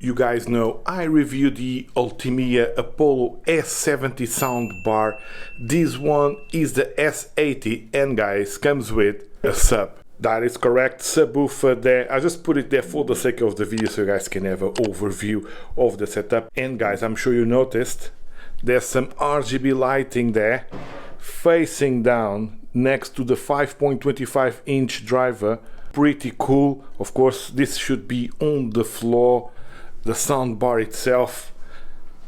You guys know I reviewed the ULTIMEA Apollo S80 soundbar. This one is the S80 and guys comes with a sub. That is correct, subwoofer there. I just put it there for the sake of the video so you guys can have an overview of the setup. And guys, I'm sure you noticed there's some RGB lighting there facing down next to the 5.25 inch driver. Pretty cool. Of course, this should be on the floor. The soundbar itself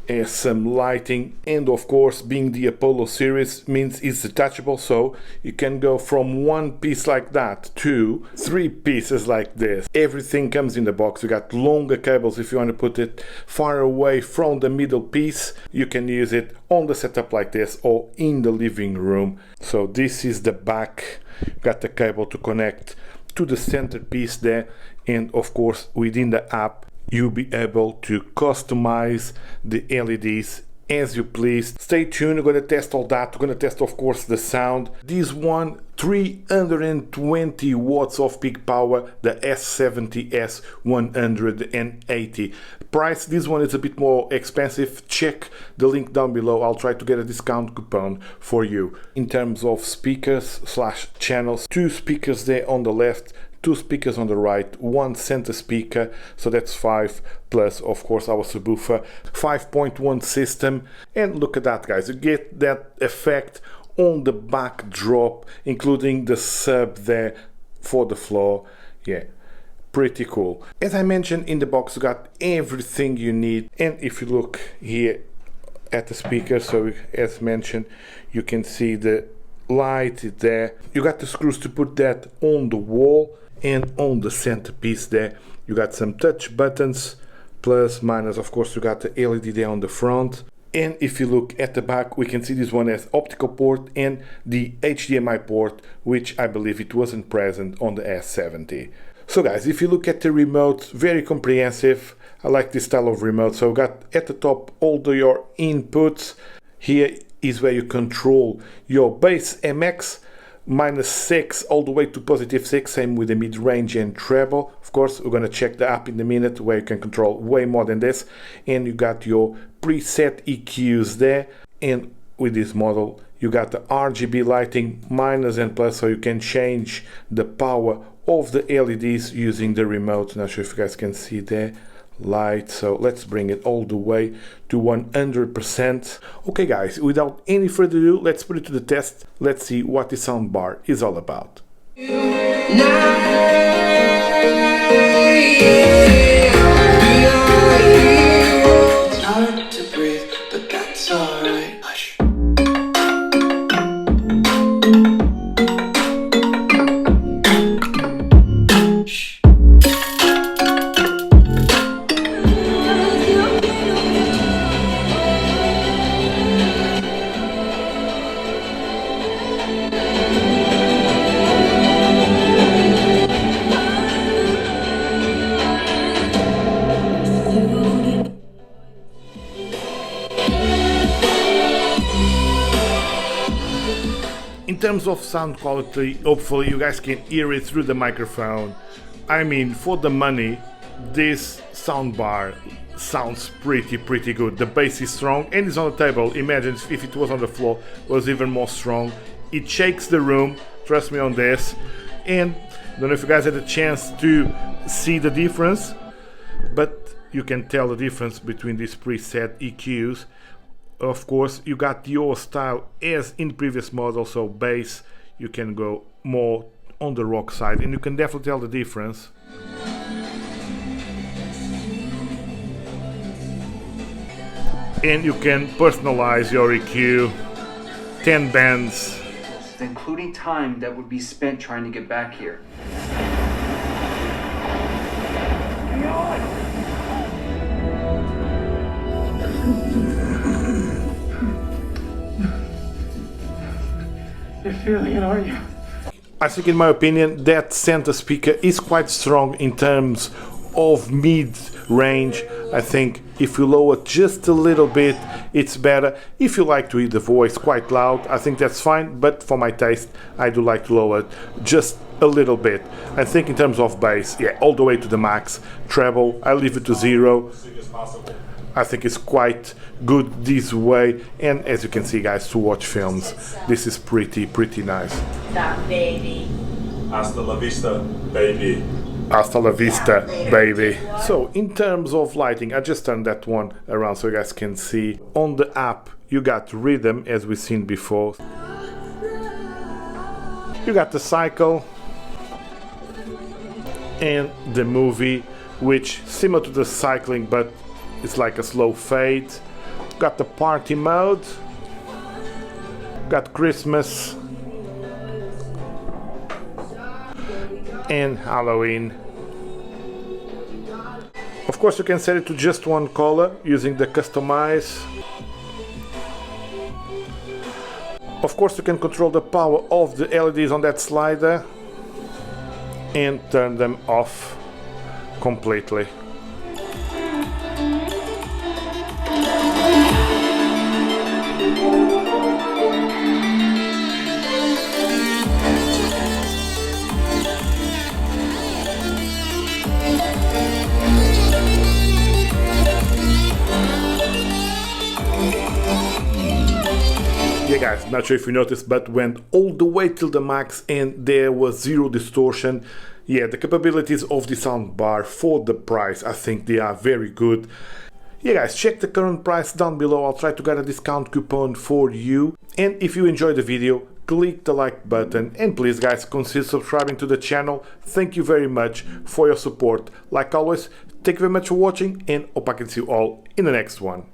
has some lighting, and of course, being the Apollo series means it's detachable, so you can go from one piece like that to three pieces like this. Everything comes in the box. You got longer cables if you want to put it far away from the middle piece. You can use it on the setup like this or in the living room. So this is the back. You got the cable to connect to the centerpiece there, and of course within the app you'll be able to customize the LEDs as you please. Stay tuned, we're going to test all that. We're going to test of course the sound. This one 320 watts of peak power, the S70S 180. Price, this one is a bit more expensive. Check the link down below. I'll try to get a discount coupon for you. In terms of speakers slash channels, two speakers there on the left, two speakers on the right, one center speaker, so that's 5 plus of course our subwoofer, 5.1 system. And look at that guys, you get that effect on the backdrop, including the sub there for the floor. Yeah, pretty cool. As I mentioned, in the box you got everything you need. And if you look here at the speaker, so as mentioned, you can see the light there. You got the screws to put that on the wall and on the centerpiece there. You got some touch buttons, plus, minus, of course you got the LED there on the front. And if you look at the back, we can see this one has optical port and the HDMI port, which I believe it wasn't present on the S70. So guys, if you look at the remote, very comprehensive. I like this style of remote. So got at the top all your inputs. Here is where you control your bass MX, -6 all the way to +6, same with the mid-range and treble. Of course, we're going to check the app in a minute where you can control way more than this. And you got your preset EQs there, and with this model you got the RGB lighting, minus and plus, so you can change the power of the LEDs using the remote. Not sure if you guys can see there light, so let's bring it all the way to 100%. Okay guys, without any further ado, let's put it to the test. Let's see what the soundbar is all about. It's hard to breathe, but that's alright. Hush. In terms of sound quality, hopefully you guys can hear it through the microphone. I mean, for the money, this soundbar sounds pretty good. The bass is strong and it's on the table. Imagine if it was on the floor, it was even more strong. It shakes the room, trust me on this. And I don't know if you guys had a chance to see the difference, but you can tell the difference between these preset EQs. Of course, you got your style as in previous model, so bass you can go more on the rock side, and you can definitely tell the difference. And you can personalize your EQ, 10 bands. Including time that would be spent trying to get back here. You're feeling it, aren't you? I think in my opinion that center speaker is quite strong in terms of mid-range. I think if you lower just a little bit, it's better. If you like to hear the voice quite loud, I think that's fine, but for my taste, I do like to lower it just a little bit. I think in terms of bass, yeah, all the way to the max. Treble, I leave it to 0. I think it's quite good this way, and as you can see guys, to watch films, this is pretty nice. That baby. Hasta la vista, baby. Hasta la vista, baby. So in terms of lighting, I just turned that one around so you guys can see. On the app you got rhythm, as we've seen before. You got the cycle and the movie, which similar to the cycling, but it's like a slow fade. Got the party mode. Got Christmas and Halloween. Of course you can set it to just one color using the customize. Of course you can control the power of the LEDs on that slider and turn them off completely. Yeah guys, not sure if you noticed, but went all the way till the max and there was zero distortion. Yeah, the capabilities of the soundbar for the price, I think they are very good. Yeah guys, check the current price down below. I'll try to get a discount coupon for you. And if you enjoyed the video, click the like button, and please guys, consider subscribing to the channel. Thank you very much for your support. Like always, thank you very much for watching, and hope I can see you all in the next one.